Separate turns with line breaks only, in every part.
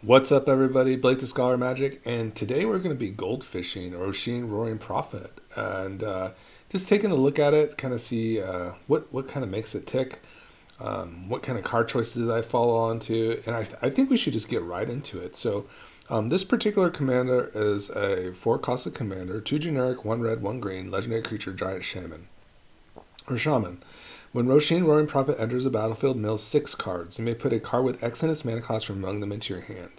What's up, everybody? Blake the Scholar Magic, and today we're going to be goldfishing Rosheen Roaring Prophet, and just taking a look at it, kind of see what kind of makes it tick, what kind of card choices I follow onto, and I think we should just get right into it. So, this particular commander is a 4 cost commander, 2 generic, 1 red, 1 green, legendary creature, giant shaman or shaman. When Rosheen Roaring Prophet enters the battlefield, mills 6 cards. You may put a card with X in its mana cost from among them into your hand.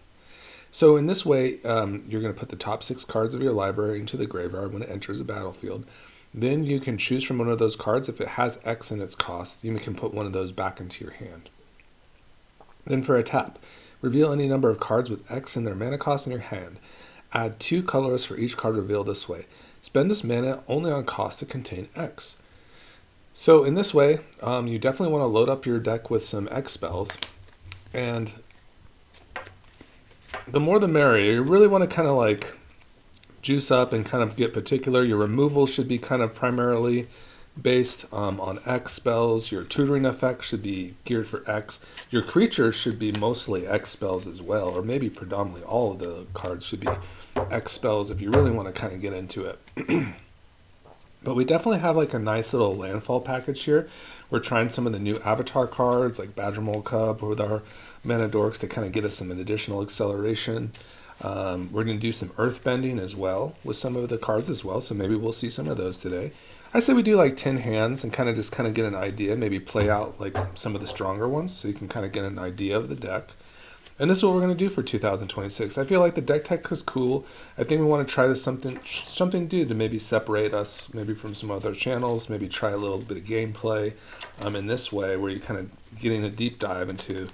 So in this way, you're going to put the top 6 cards of your library into the graveyard when it enters the battlefield. Then you can choose from one of those cards. If it has X in its cost, you can put one of those back into your hand. Then for a tap, reveal any number of cards with X in their mana cost in your hand. Add 2 colors for each card revealed this way. Spend this mana only on costs that contain X. So in this way, you definitely want to load up your deck with some X spells, and the more the merrier. You really want to kind of like juice up and kind of get particular. Your removal should be kind of primarily based on X spells. Your tutoring effect should be geared for X. Your creatures should be mostly X spells as well, or maybe predominantly all of the cards should be X spells if you really want to kind of get into it. But we definitely have like a nice little landfall package here. We're trying some of the new avatar cards like Badger Mole Cub with our Mana Dorks to kind of get us some additional acceleration. We're going to do some earth bending as well with some of the cards as well, so maybe we'll see some of those today. I say we do like 10 hands and kind of get an idea, maybe play out like some of the stronger ones so you can kind of get an idea of the deck. And this is what we're going to do for 2026. I feel like the deck tech is cool. I think we want to try something new to maybe separate us maybe from some other channels, maybe try a little bit of gameplay in this way where you're kind of getting a deep dive into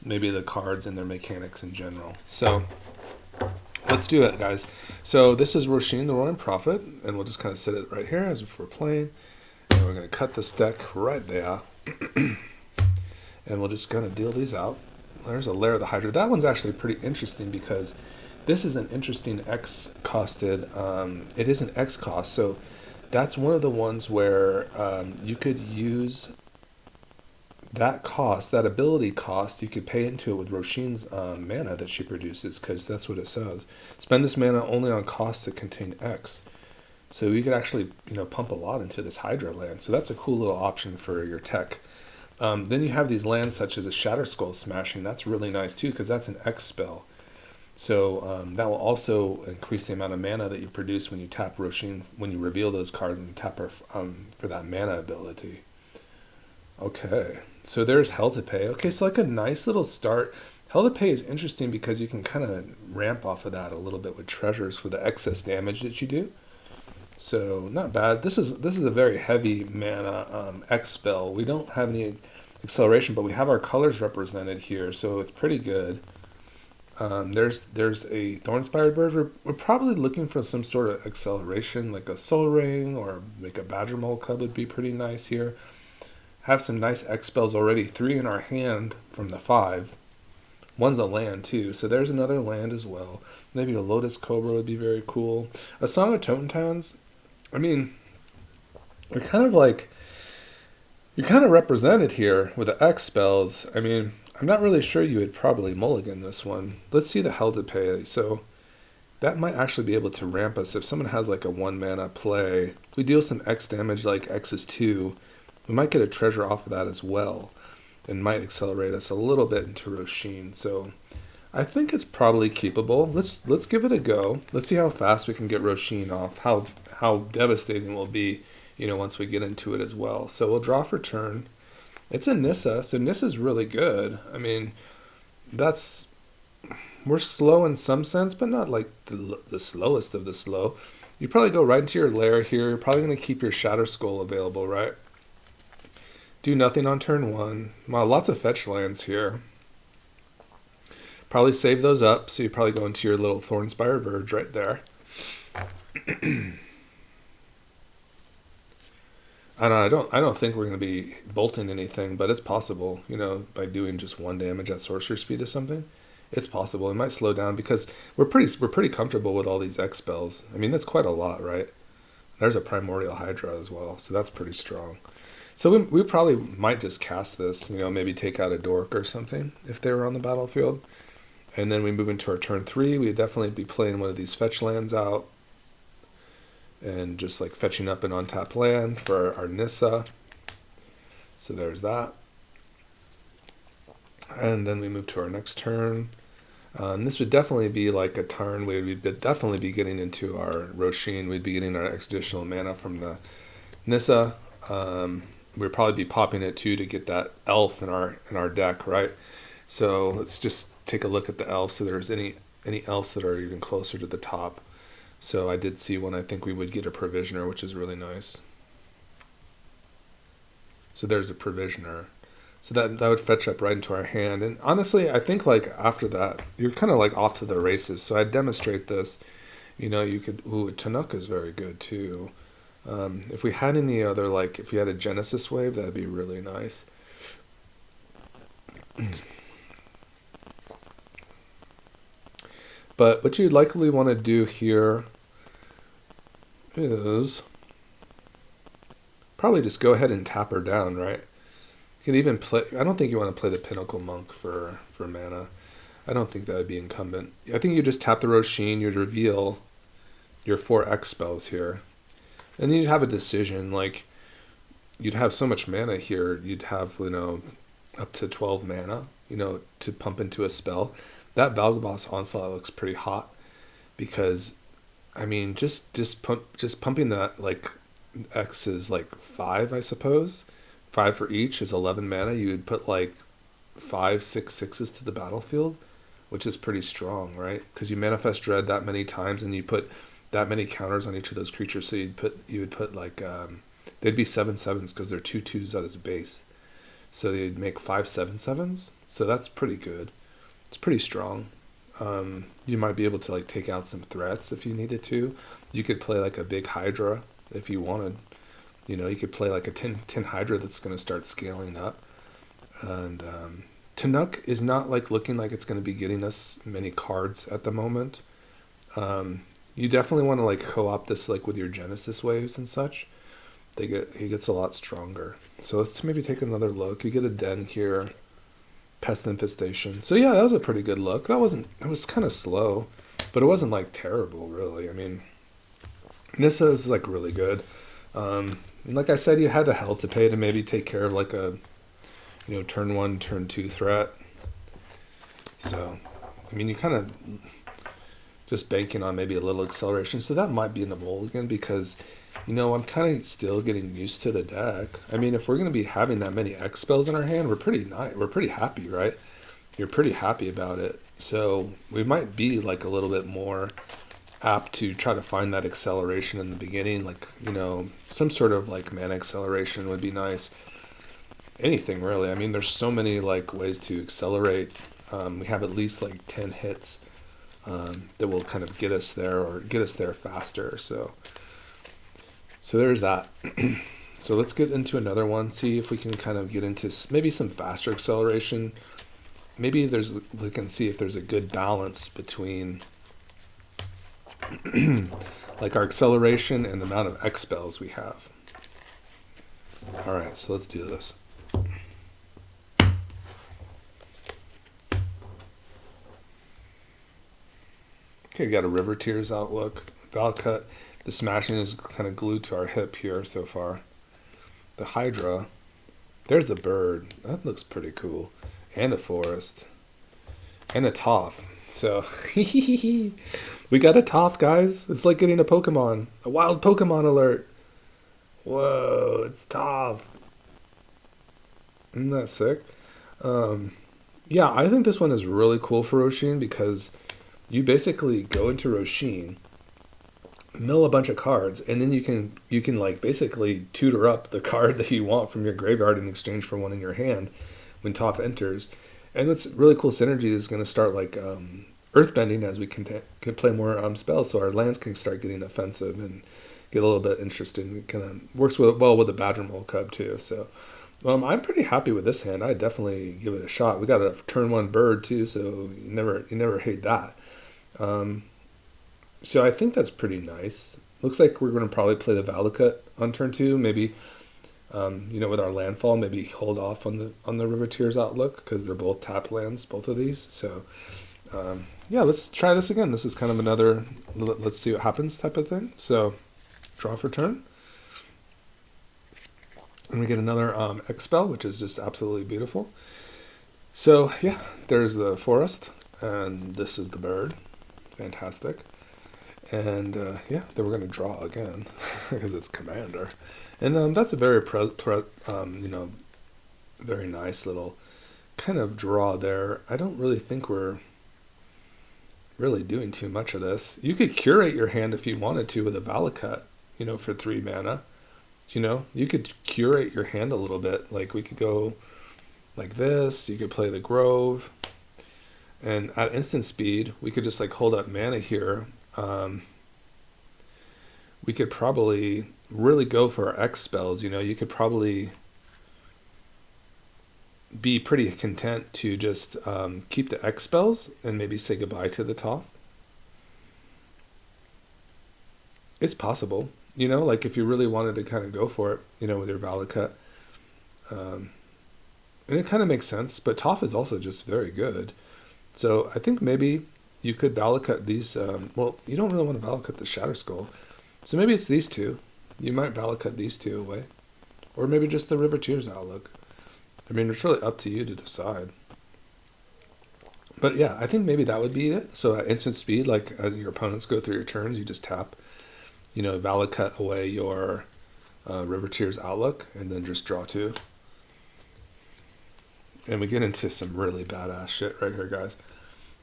maybe the cards and their mechanics in general. So let's do it, guys. So this is Rosheen the Roaring Prophet, and we'll just kind of set it right here as if we're playing. And we're going to cut this deck right there. And we'll just kind of deal these out. There's a Lair of the Hydra. That one's actually pretty interesting because this is an interesting X-costed. It is an X cost, so that's one of the ones where you could use that cost, that ability cost, you could pay into it with Rosheen's mana that she produces, because that's what it says. Spend this mana only on costs that contain X. So you could actually, pump a lot into this Hydra land. So that's a cool little option for your tech. Then you have these lands such as a Shatter Skull Smashing. That's really nice too because that's an X spell. So that will also increase the amount of mana that you produce when you tap Rosheen, when you reveal those cards and you tap her for that mana ability. Okay, so there's Hell to Pay. Okay, so like a nice little start. Hell to Pay is interesting because you can kind of ramp off of that a little bit with treasures for the excess damage that you do. So not bad. This is a very heavy mana X spell. We don't have any acceleration, but we have our colors represented here, so it's pretty good. There's a Thorn-Inspired Bird. We're probably looking for some sort of acceleration, like a Soul Ring or make a Badger Mole Cub would be pretty nice here. Have some nice X spells already. 3 in our hand from the 5. One's a land too, so there's another land as well. Maybe a Lotus Cobra would be very cool. A Song of Totentanz. I mean, you're kind of represented here with the X spells. I mean, I'm not really sure you would probably mulligan this one. Let's see the Hell to Pay. So that might actually be able to ramp us. If someone has like a 1 mana play, if we deal some X damage like X is 2, we might get a treasure off of that as well. And might accelerate us a little bit into Rosheen. So I think it's probably keepable. Let's give it a go. Let's see how fast we can get Rosheen off. How devastating it will be, once we get into it as well. So we'll draw for turn. It's a Nissa, so Nissa's really good. I mean, we're slow in some sense, but not like the slowest of the slow. You probably go right into your lair here. You're probably going to keep your Shatter Skull available, right? Do nothing on turn 1. Wow, lots of fetch lands here. Probably save those up, so you probably go into your little Thorn-Inspired Bird right there. I don't think we're going to be bolting anything, but it's possible, by doing just 1 damage at sorcery speed or something. It's possible. It might slow down because we're pretty comfortable with all these X spells. I mean, that's quite a lot, right? There's a Primordial Hydra as well, so that's pretty strong. So we probably might just cast this, maybe take out a Dork or something if they were on the battlefield. And then we move into our turn 3. We'd definitely be playing one of these fetch lands out and just like fetching up an untapped land for our Nissa. So there's that. And then we move to our next turn. And this would definitely be like a turn where we'd definitely be getting into our Rosheen. We'd be getting our additional mana from the Nissa. We'd probably be popping it too to get that elf in our deck, right? So let's just take a look at the elves. So there's any elves that are even closer to the top. So I did see one. I think we would get a Provisioner, which is really nice. So there's a Provisioner. So that would fetch up right into our hand. And honestly, I think like after that, you're kind of like off to the races. So I'd demonstrate this. You know, you could, Tanuk is very good too. If we had any other, like if you had a Genesis wave, that'd be really nice. But what you'd likely want to do here is probably just go ahead and tap her down, right? You can even play, I don't think you want to play the Pinnacle Monk for mana. I don't think that would be incumbent. I think you just tap the Rosheen, you'd reveal your 4X spells here. And then you'd have a decision, like, you'd have so much mana here, you'd have, you know, up to 12 mana, you know, to pump into a spell. That Valgaboss Onslaught looks pretty hot because, I mean, just pumping that, like, X is like 5, I suppose. 5 for each is 11 mana. You would put like 5, 6 6s to the battlefield, which is pretty strong, right? Because you manifest dread that many times and you put that many counters on each of those creatures. So you would put like they'd be 7 7s because they're 2 2s at its base. So you'd make 5 7 7s. So that's pretty good. It's pretty strong. You might be able to like take out some threats if you needed to. You could play like a big Hydra if you wanted. You know, you could play like a 10 Hydra that's going to start scaling up. And Tanuk is not like looking like it's going to be getting us many cards at the moment. You definitely want to like co-op this like with your Genesis waves and such. He gets a lot stronger. So let's maybe take another look. You get a Den here. Pest Infestation. So yeah, that was a pretty good look. It was kind of slow, but it wasn't like terrible really. I mean, Nissa is like really good. Like I said, you had the hell to pay to maybe take care of like a, you know, turn 1, turn 2 threat. So, I mean, you kind of just banking on maybe a little acceleration. So that might be in the mulligan because, you know, I'm kind of still getting used to the deck. I mean, if we're going to be having that many X spells in our hand, we're pretty happy, right? You're pretty happy about it. So we might be like a little bit more apt to try to find that acceleration in the beginning, like, you know, some sort of like mana acceleration would be nice. Anything really. I mean, there's so many like ways to accelerate. We have at least like 10 hits that will kind of get us there or get us there faster. So there's that. So let's get into another one, see if we can kind of get into maybe some faster acceleration. Maybe we can see if there's a good balance between like our acceleration and the amount of X spells we have. All right, so let's do this. Okay, we got a River Tears outlook. Valcut, the smashing is kind of glued to our hip here so far. The Hydra, there's the bird. That looks pretty cool. And a forest. And a Toph. So, we got a Toph, guys. It's like getting a Pokemon. A wild Pokemon alert. Whoa, it's Toph. Isn't that sick? Yeah, I think this one is really cool for Rosheen because you basically go into Rosheen, mill a bunch of cards, and then you can like basically tutor up the card that you want from your graveyard in exchange for one in your hand when Toph enters. And what's really cool synergy is going to start like earthbending as we can play more spells, so our lands can start getting offensive and get a little bit interesting. It kind of works well with the Badger Mole Cub too. So I'm pretty happy with this hand. I'd definitely give it a shot. We got a turn 1 bird too, so you never hate that. So I think that's pretty nice. Looks like we're going to probably play the Valakut on turn 2. Maybe, with our landfall, maybe hold off on the River Tears outlook because they're both tap lands, both of these. So Yeah, let's try this again. This is kind of another let's see what happens type of thing. So draw for turn. And we get another X spell, which is just absolutely beautiful. So yeah, there's the forest, and this is the bird. Fantastic. And yeah, then we're going to draw again because it's commander. And that's a very, very nice little kind of draw there. I don't really think we're really doing too much of this. You could curate your hand if you wanted to with a Valakut, for 3 mana. You could curate your hand a little bit. Like we could go like this. You could play the Grove. And at instant speed, we could just like hold up mana here. We could probably really go for our X spells. You could probably be pretty content to just keep the X spells and maybe say goodbye to the top. It's possible, like if you really wanted to kind of go for it, with your Valakut. And it kind of makes sense, but Toph is also just very good. So I think maybe you could Valakut these, well, you don't really want to Valakut the Shatter Skull. So maybe it's these two. You might Valakut these two away. Or maybe just the River Tears Outlook. I mean, it's really up to you to decide. But yeah, I think maybe that would be it. So at instant speed, like as your opponents go through your turns, you just tap, Valakut away your River Tears Outlook, and then just draw 2. And we get into some really badass shit right here, guys.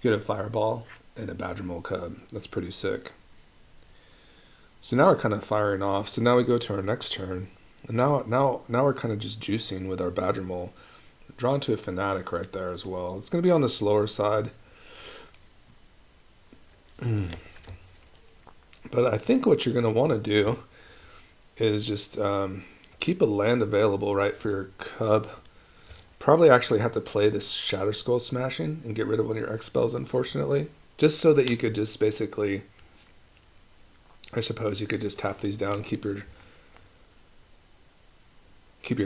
Get a Fireball and a Badgermole Cub. That's pretty sick. So now we're kind of firing off. So now we go to our next turn. And now we're kind of just juicing with our Badgermole. Drawn to a Fanatic right there as well. It's going to be on the slower side. But I think what you're going to want to do is just keep a land available, right, for your Cub. Probably actually have to play this Shatter Skull Smashing and get rid of one of your X spells, unfortunately. Just so that you could just basically, I suppose you could just tap these down and keep your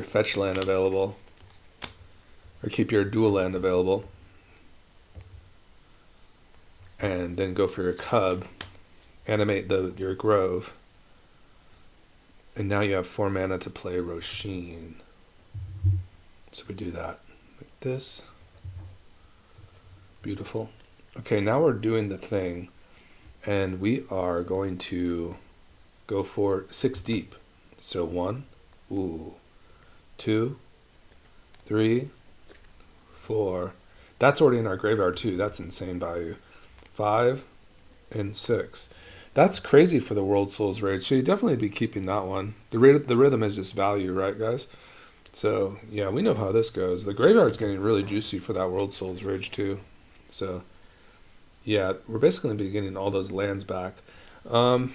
fetch land available. Or keep your dual land available. And then go for your Cub. Animate your Grove. And now you have 4 mana to play Rosheen. So we do that like this. Beautiful. Okay, now we're doing the thing. And we are going to go for 6 deep. So 1, 2, 3, 4. That's already in our graveyard too. That's insane value. 5 and 6. That's crazy for the World Souls Rage. So you definitely be keeping that one. The rhythm is just value, right, guys? So yeah, we know how this goes. The graveyard's getting really juicy for that World Souls Rage too. So yeah, we're basically going to be getting all those lands back. So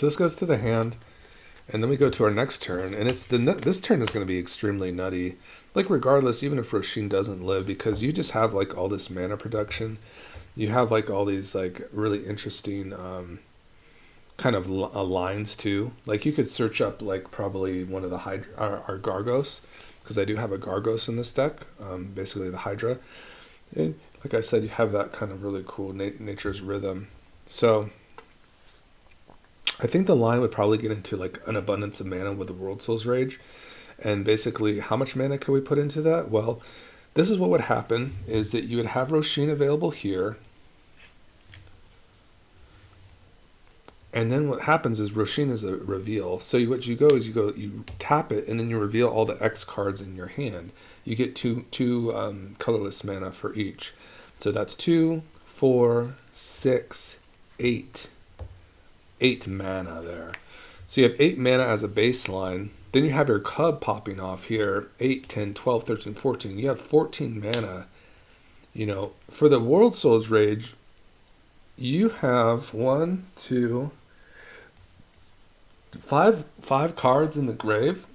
this goes to the hand. And then we go to our next turn, and this turn is going to be extremely nutty. Like regardless, even if Rosheen doesn't live, because you just have like all this mana production, you have like all these like really interesting kind of lines too. Like you could search up like probably one of the our Gargos, because I do have a Gargos in this deck, basically the Hydra. And like I said, you have that kind of really cool nature's rhythm. So I think the line would probably get into like an abundance of mana with the World Souls Rage. And basically, how much mana could we put into that? Well, this is what would happen, is that you would have Rosheen available here. And then what happens is Rosheen is a reveal. So what you go is you tap it, and then you reveal all the X cards in your hand. You get two colorless mana for each. So that's 2, 4, 6, 8. 8 mana there. So you have 8 mana as a baseline. Then you have your Cub popping off here. 8, 10, 12, 13, 14. You have 14 mana. For the World Souls Rage, you have 1, 2, 5 cards in the grave.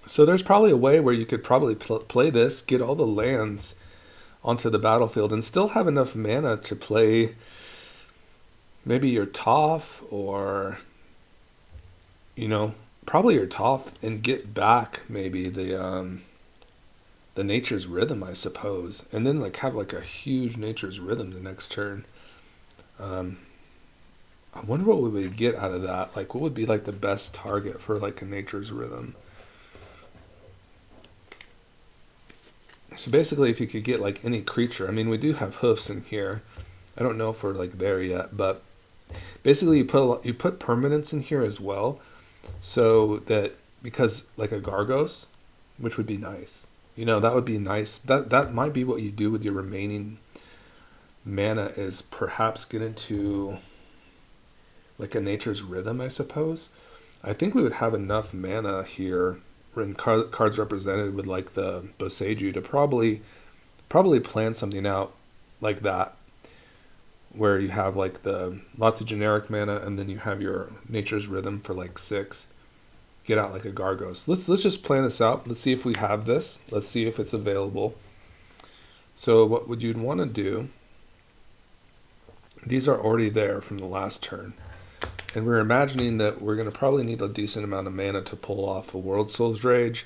So there's probably a way where you could probably play this, get all the lands onto the battlefield, and still have enough mana to play maybe your Toph, or probably your Toph, and get back maybe the the Nature's Rhythm, I suppose, and then like have like a huge Nature's Rhythm the next turn. Um, I wonder what we would get out of that. Like, what would be like the best target for like a Nature's Rhythm? So basically, if you could get like any creature, I mean, we do have hoofs in here. I don't know if we're like there yet, but basically you put permanents in here as well, so that because like a Gargos, which would be nice. You know, that would be nice. That might be what you do with your remaining mana, is perhaps get into like a Nature's Rhythm, I suppose. I think we would have enough mana here in cards represented with like the Boseiju to probably plan something out like that, where you have like the lots of generic mana and then you have your Nature's Rhythm for like 6. Get out like a Gargos. Let's just plan this out. Let's see if we have this. Let's see if it's available. So what would you'd want to do? These are already there from the last turn. And we're imagining that we're going to probably need a decent amount of mana to pull off a World Soul's Rage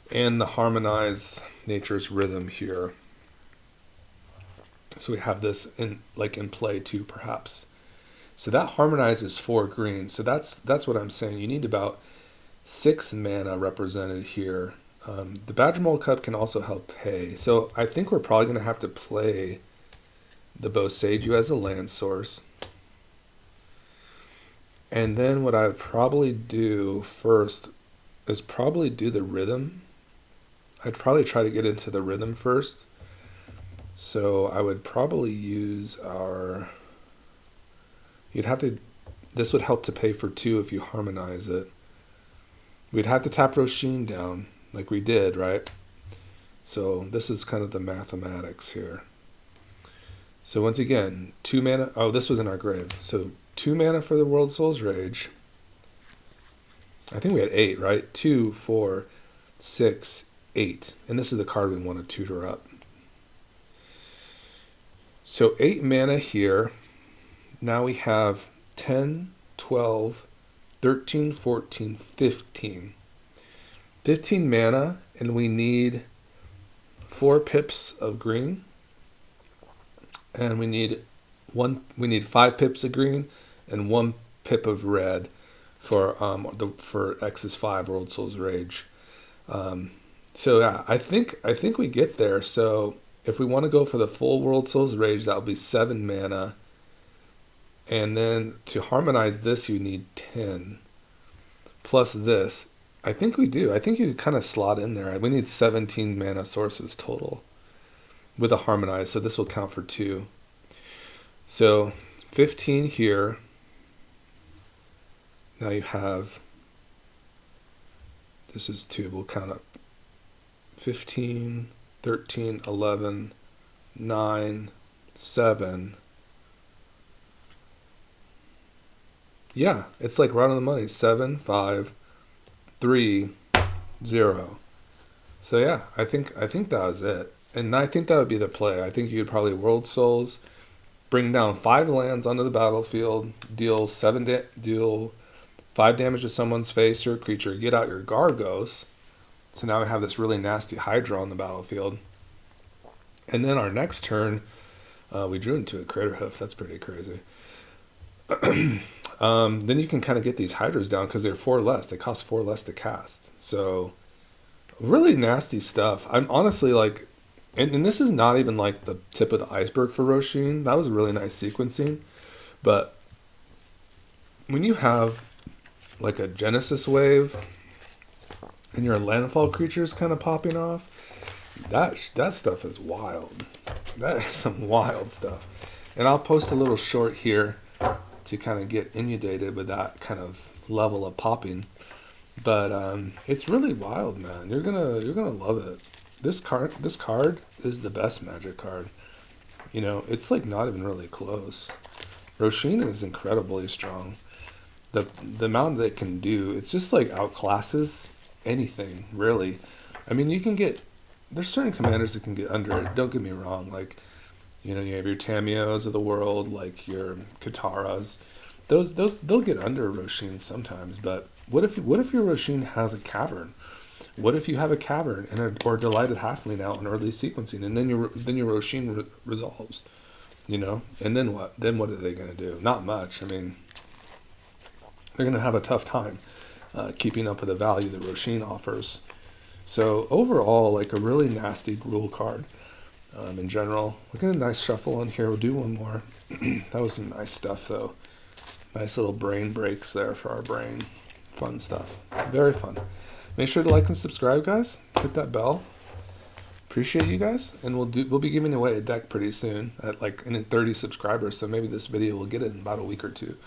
and the Harmonize Nature's Rhythm here. So we have this in play too, perhaps. So that harmonizes 4 green. So that's what I'm saying. You need about 6 mana represented here. The Badger Mole Cup can also help pay. So I think we're probably going to have to play the Boseiju as a land source. And then what I would probably do first is probably do the Rhythm. I'd probably try to get into the Rhythm first. So I would probably use our... This would help to pay for 2 if you harmonize it. We'd have to tap Rosheen down, like we did, right? So this is kind of the mathematics here. So once again, 2 mana... Oh, this was in our grave. So 2 mana for the World Soul's Rage. I think we had 8, right? 2, 4, 6, 8. And this is the card we want to tutor up. So 8 mana here. Now we have 10, 12, 13, 14, 15. 15 mana, and we need 4 pips of green. And we need 5 pips of green and 1 pip of red for X's 5 World Soul's Rage. So yeah, I think we get there. So if we want to go for the full World Soul's Rage, that'll be 7 mana. And then to harmonize this, you need 10. Plus this. I think we do. I think you kind of slot in there. We need 17 mana sources total with a harmonize. So this will count for 2. So 15 here. Now you have, this is 2. We'll count up 15, 13, 11, 9, 7. Yeah, it's like right on the money. 7, 5, 3, 0. So yeah, I think that was it. And I think that would be the play. I think you'd probably World Souls, bring down 5 lands onto the battlefield, deal 5 damage to someone's face or creature, get out your Gargos. So now we have this really nasty Hydra on the battlefield. And then our next turn, we drew into a Crater Hoof. That's pretty crazy. Then you can kind of get these Hydras down because they're 4 less. They cost 4 less to cast. So really nasty stuff. I'm honestly like, and this is not even like the tip of the iceberg for Rosheen. That was really nice sequencing. But when you have like a Genesis wave and your landfall creatures kind of popping off, that stuff is wild. That is some wild stuff. And I'll post a little short here to kind of get inundated with that kind of level of popping. But it's really wild, man. You're gonna love it. This card is the best Magic card. You know, it's like not even really close. Rosheen is incredibly strong. The amount that it can do, it's just like outclasses anything, really. I mean, there's certain commanders that can get under it. Don't get me wrong. Like, you know, you have your Tamios of the world, like your Kataras. They'll get under Rosheen sometimes. But what if your Rosheen has a cavern? What if you have a cavern or a delighted halfling out in early sequencing, and then your Rosheen resolves, you know? And then what? Then what are they going to do? Not much. I mean, they're going to have a tough time keeping up with the value that Rosheen offers. So overall, like a really nasty rule card in general. Look at a nice shuffle on here. We'll do one more. That was some nice stuff, though. Nice little brain breaks there for our brain. Fun stuff. Very fun. Make sure to like and subscribe, guys. Hit that bell. Appreciate you guys, and we'll be giving away a deck pretty soon at like 30 subscribers. So maybe this video will get it in about a week or two.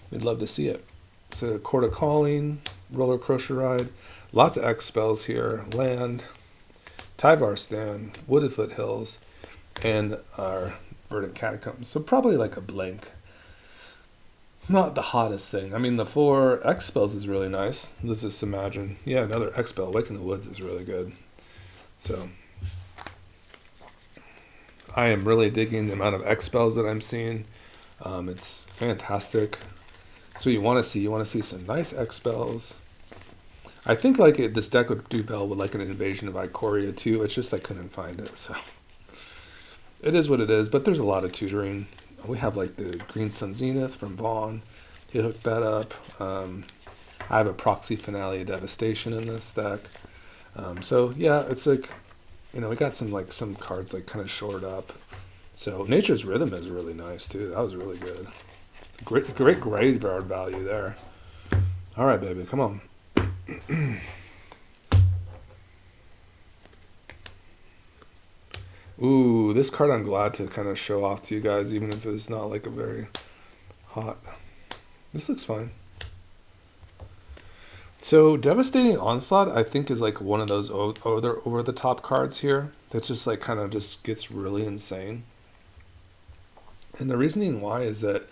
We'd love to see it. So Court of Calling, Roller Crochet Ride, lots of X spells here. Land, Tyvar Stand, Wooded Foothills, and our Verdant Catacombs. So probably like a blank. Not the hottest thing. I mean, the 4 X spells is really nice. Let's just imagine. Yeah, another X spell. Wake in the Woods is really good. So I am really digging the amount of X spells that I'm seeing. It's fantastic. So you want to see. You want to see some nice X spells. I think like this deck would do well with like an Invasion of Ikoria too. It's just I couldn't find it. So it is what it is. But there's a lot of tutoring. We have like the Green Sun Zenith from Vaughn. He hooked that up. I have a Proxy Finale of Devastation in this deck. So yeah, it's like, you know, we got some cards like kind of shored up. So Nature's Rhythm is really nice too. That was really good. Great graveyard value there. All right, baby, come on. Ooh, this card I'm glad to kind of show off to you guys, even if it's not like a very hot. This looks fine. So Devastating Onslaught, I think, is like one of those over the top cards here. That's just like kind of just gets really insane. And the reasoning why is that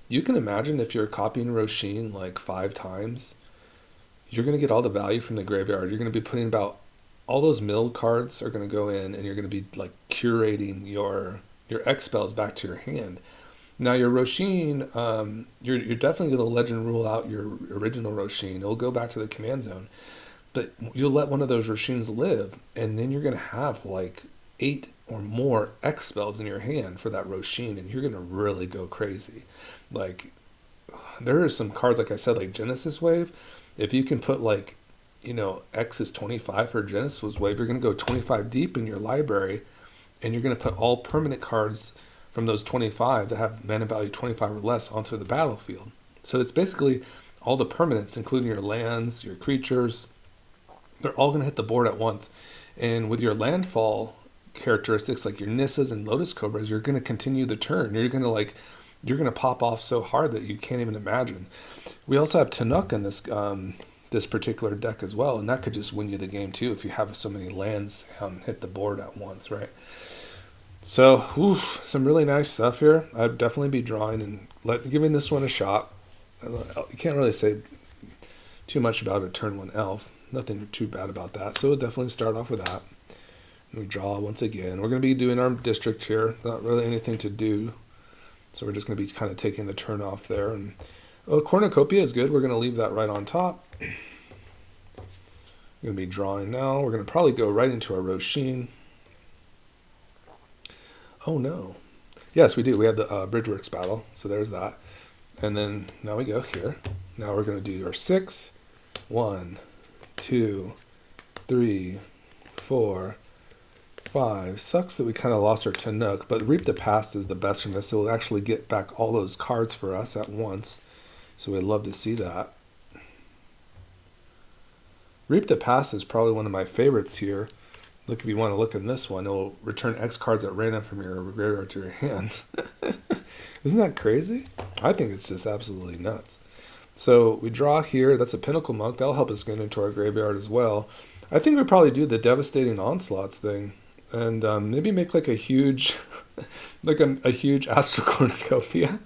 you can imagine if you're copying Rosheen like 5 times, you're going to get all the value from the graveyard. You're going to be putting about all those milled cards are going to go in, and you're going to be like curating your X spells back to your hand. Now your Rosheen, you're definitely going to legend rule out your original Rosheen. It'll go back to the command zone, but you'll let one of those Rosheens live, and then you're going to have like 8 or more X spells in your hand for that Rosheen, and you're going to really go crazy. Like there are some cards, like I said, like Genesis Wave. If you can put like, you know, X is 25 for Genesis Wave, you're going to go 25 deep in your library, and you're going to put all permanent cards from those 25 that have mana value 25 or less onto the battlefield. So it's basically all the permanents, including your lands, your creatures, they're all going to hit the board at once. And with your landfall characteristics like your Nissas and Lotus Cobras, you're going to continue the turn. You're going to pop off so hard that you can't even imagine. We also have Tanuk in this particular deck as well, and that could just win you the game too if you have so many lands hit the board at once, right? So, some really nice stuff here. I'd definitely be drawing and giving this one a shot. You can't really say too much about a turn 1 elf. Nothing too bad about that. So we'll definitely start off with that. And we draw once again. We're going to be doing our district here. Not really anything to do. So we're just going to be kind of taking the turn off there. And Cornucopia is good. We're going to leave that right on top. We're going to be drawing now. We're going to probably go right into our Rosheen. Oh no. Yes, we do. We have the Bridgeworks battle. So there's that. And then now we go here. Now we're going to do our 6. 1, 2, 3, 4, 5. Sucks that we kind of lost our Tanuk, but Reap the Past is the best from this. So we'll actually get back all those cards for us at once. So we'd love to see that. Reap the Past is probably one of my favorites here. Look, if you want to look in this one, it will return X cards at random from your graveyard to your hand. Isn't that crazy? I think it's just absolutely nuts. So we draw here. That's a Pinnacle Monk. That'll help us get into our graveyard as well. I think we probably do the Devastating Onslaughts thing, and maybe make like a huge, like a huge Astral Cornucopia.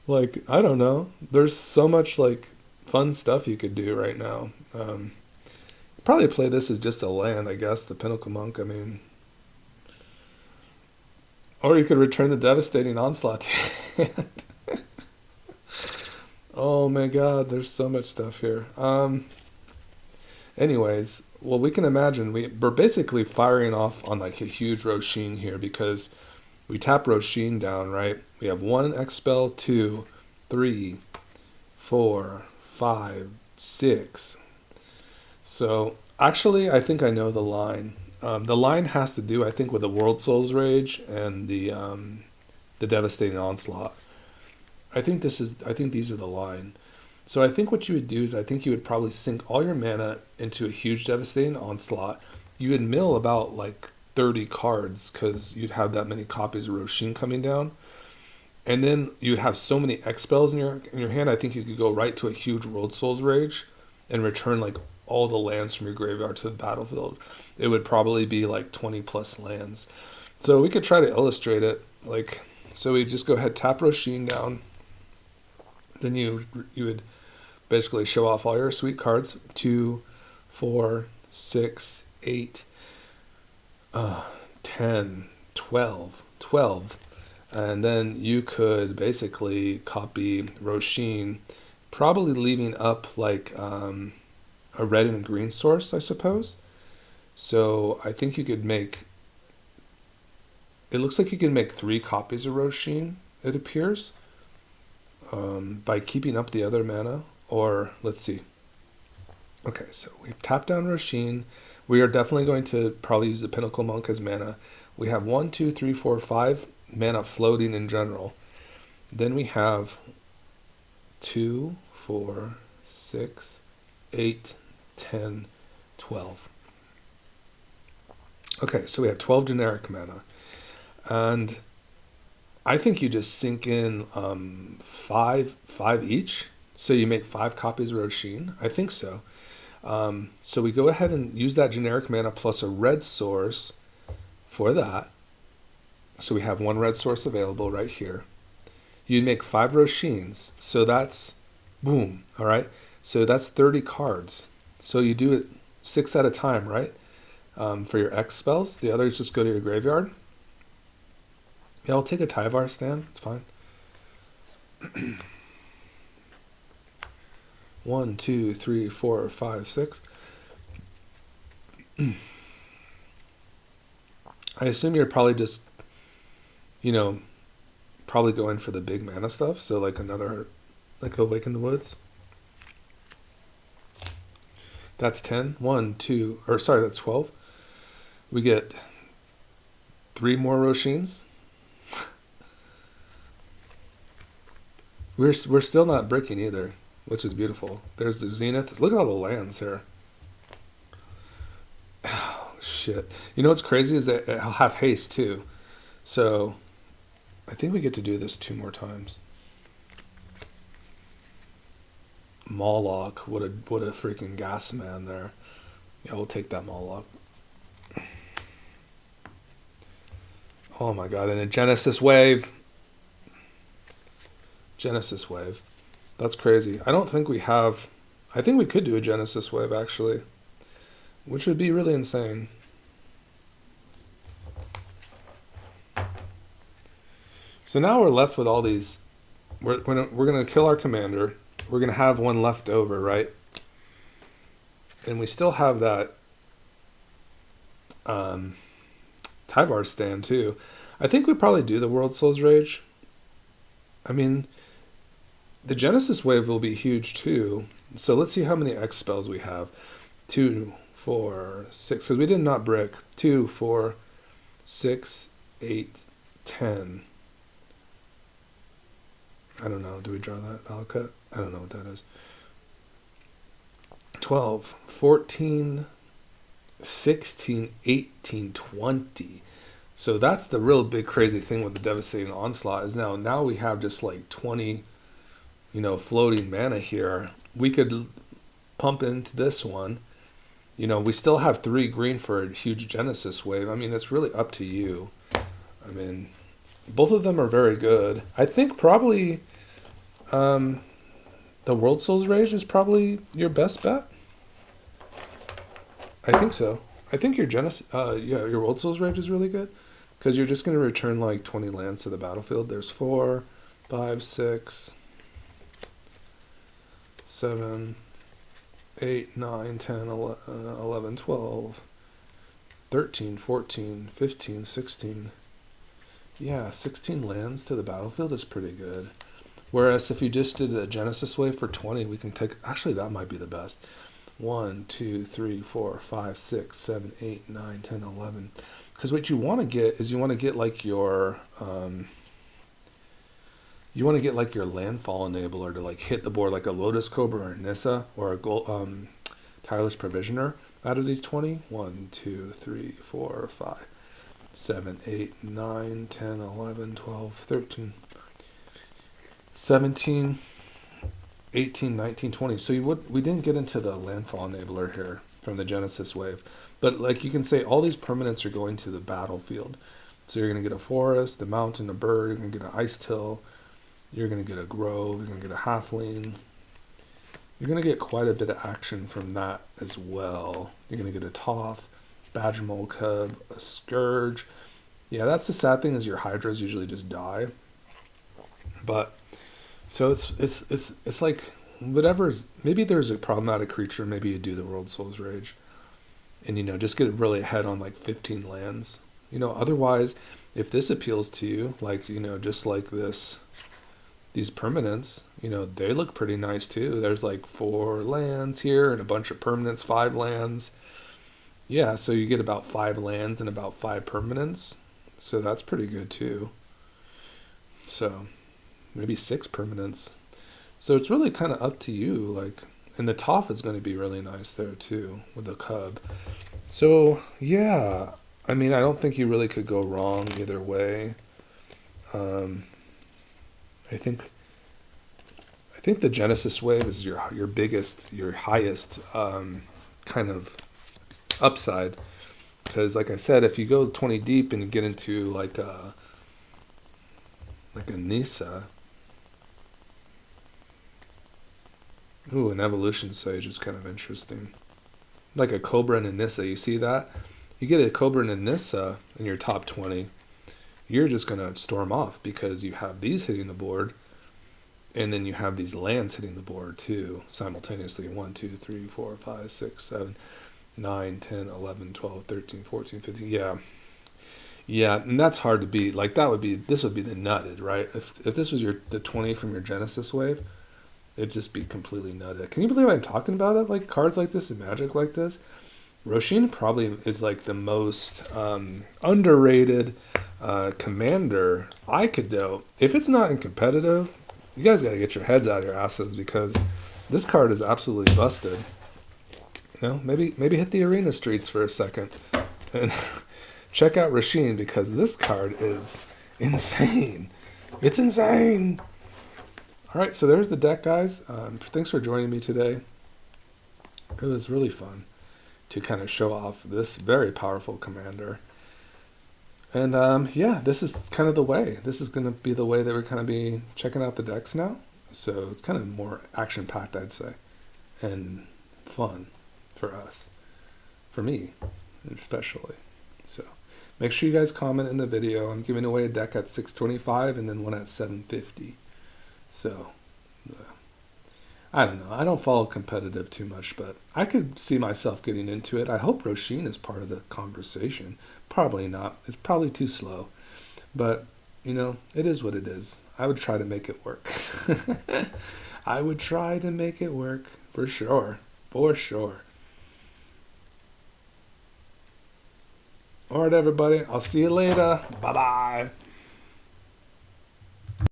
Like, I don't know. There's so much like fun stuff you could do right now. Probably play this as just a land, I guess, the Pinnacle Monk. I mean, or you could return the Devastating Onslaught to your hand. Oh my god, there's so much stuff here. Anyways, well, we can imagine we're basically firing off on like a huge Rosheen here because we tap Rosheen down, right? We have 1 X spell, 2, 3, 4, 5, 6. So actually, I think I know the line. The line has to do, I think, with the World Souls Rage and the Devastating Onslaught. I think these are the line. So I think what you would do is I think you would probably sink all your mana into a huge Devastating Onslaught. You would mill about like 30 cards because you'd have that many copies of Rosheen coming down. And then you'd have so many X spells in your hand. I think you could go right to a huge World Souls Rage and return like all the lands from your graveyard to the battlefield. It would probably be like 20 plus lands. So we could try to illustrate it. Like, so we just go ahead, tap Rosheen down. Then you would basically show off all your sweet cards. 2, 4, 6, 8, 10, 12, 12. And then you could basically copy Rosheen, probably leaving up like a red and green source, I suppose. So I think you could make, it looks like you can make 3 copies of Rosheen, it appears, by keeping up the other mana. Or let's see. Okay, so we've tapped down Rosheen. We are definitely going to probably use the Pinnacle Monk as mana. We have 1, 2, 3, 4, 5 mana floating in general. Then we have 2, 4, 6, 8, 10, 12. Okay, so we have 12 generic mana. And I think you just sink in 5 each. So you make 5 copies of Rosheen. I think so. So we go ahead and use that generic mana plus a red source for that. So we have 1 red source available right here. You'd make 5 Rosheens. So that's, boom, all right? So that's 30 cards. So you do it 6 at a time, right? For your X spells. The others just go to your graveyard. Yeah, I'll take a Tyvar stand. It's fine. 1, 2, 3, 4, 5, 6. I assume you're probably just, probably going for the big mana stuff. So like another, like Awake in the Woods. That's 10. 1, 2, or sorry, that's 12. We get 3 more Rosheens. We're still not breaking either, which is beautiful. There's the Zenith. Look at all the lands here. Oh, shit. You know what's crazy is that I'll have haste too. So I think we get to do this 2 more times. Mawlock. What a freaking gas man there. Yeah, we'll take that Mawlock. Oh my god, and a Genesis Wave. Genesis Wave. That's crazy. I don't think we have... I think we could do a Genesis Wave, actually. Which would be really insane. So now we're left with all these... We're going to kill our commander. We're going to have 1 left over, right? And we still have that... Tyvar stand, too. I think we probably do the World Souls Rage. I mean... The Genesis Wave will be huge too. So let's see how many X spells we have. 2, 4, 6. Because we did not brick. 2, 4, 6, 8, 10. I don't know. Do we draw that? I'll cut. I don't know what that is. 12, 14, 16, 18, 20. So that's the real big crazy thing with the Devastating Onslaught is now we have just like 20... floating mana here. We could pump into this one. We still have 3 green for a huge Genesis Wave. I mean, it's really up to you. I mean, both of them are very good. I think probably the World Souls Rage is probably your best bet. I think so. I think your your World Souls Rage is really good because you're just going to return like 20 lands to the battlefield. There's 4, 5, 6, 7, 8, 9, 10, 11, 12, 13, 14, 15, 16. Yeah, 16 lands to the battlefield is pretty good. Whereas if you just did a Genesis wave for 20, we can take, actually that might be the best. 1, 2, 3, 4, 5, 6, 7, 8, 9, 10, 11. Because what you want to get is you want to get like your landfall enabler to like hit the board like a Lotus Cobra or Nissa or a Tireless Provisioner out of these 20. 1, 2, 3, 4, 5, 7, 8, 9, 10, 11, 12, 13, 17, 18, 19, 20. So we didn't get into the landfall enabler here from the Genesis wave. But like you can say all these permanents are going to the battlefield. So you're going to get a forest, a mountain, a bird, you're going to get an ice till, you're going to get a grove, you're going to get a halfling. You're going to get quite a bit of action from that as well. You're going to get a Toph, Badger Mole Cub, a Scourge. Yeah, that's the sad thing is your Hydras usually just die. But so it's like whatever's, maybe there's a problematic creature, maybe you do the World Soul's Rage. And just get really ahead on like 15 lands. Otherwise, if this appeals to you, like, just like these permanents, they look pretty nice too. There's like 4 lands here and a bunch of permanents, 5 lands. Yeah, so you get about 5 lands and about 5 permanents. So that's pretty good too. So maybe 6 permanents. So it's really kind of up to you. Like, and the Toph is going to be really nice there too with the Cub. So yeah, I mean, I don't think you really could go wrong either way. I think the Genesis wave is your biggest, your highest kind of upside, because like I said, if you go 20 deep and get into like a Nissa, ooh, an Evolution Sage is kind of interesting. Like a Cobra and a Nissa, you see that? You get a Cobra and a Nissa in your top 20, you're just going to storm off because you have these hitting the board, and then you have these lands hitting the board too, simultaneously. 1, 2, 3, 4, 5, 6, 7, 9, 10, 11, 12, 13, 14, 15. Yeah. Yeah, and that's hard to beat. Like this would be the nutted, right? If this was the 20 from your Genesis wave, it'd just be completely nutted. Can you believe I'm talking about it? Like cards like this and Magic like this? Rosheen probably is like the most underrated commander I could do. If it's not in competitive, you guys got to get your heads out of your asses because this card is absolutely busted. Maybe hit the arena streets for a second and check out Rosheen because this card is insane. It's insane. All right, so there's the deck, guys. Thanks for joining me today. It was really fun to kind of show off this very powerful commander. And yeah, this is kind of the way. This is going to be the way that we're kind of be checking out the decks now. So it's kind of more action-packed, I'd say, and fun for us, for me especially. So make sure you guys comment in the video. I'm giving away a deck at 625 and then one at 750. So I don't know. I don't follow competitive too much, but I could see myself getting into it. I hope Rosheen is part of the conversation. Probably not. It's probably too slow. But, it is what it is. I would try to make it work. I would try to make it work. For sure. For sure. All right, everybody. I'll see you later. Bye-bye.